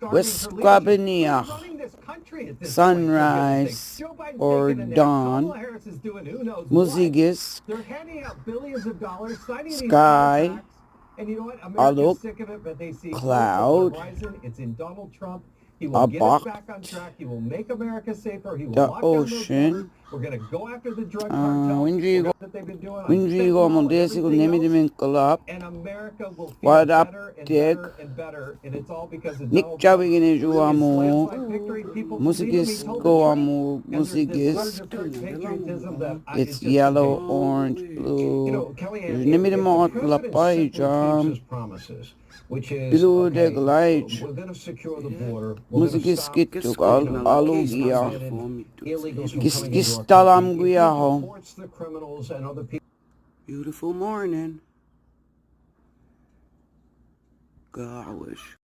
West Squabania, sunrise or dawn, Muzigis, sky, alok, cloud, a box, the ocean, Windrigo Mondesigo Nemidimin Collab, What Up Dick, Nick Chavigin Juamu, Musigis Goamu, Musigis, it's yellow, orange, blue, Nemidimot Lapai Jam, Blue de Glide, Musigis Kit took Alugia, Gistalam Guiaho. Beautiful morning. God, I wish.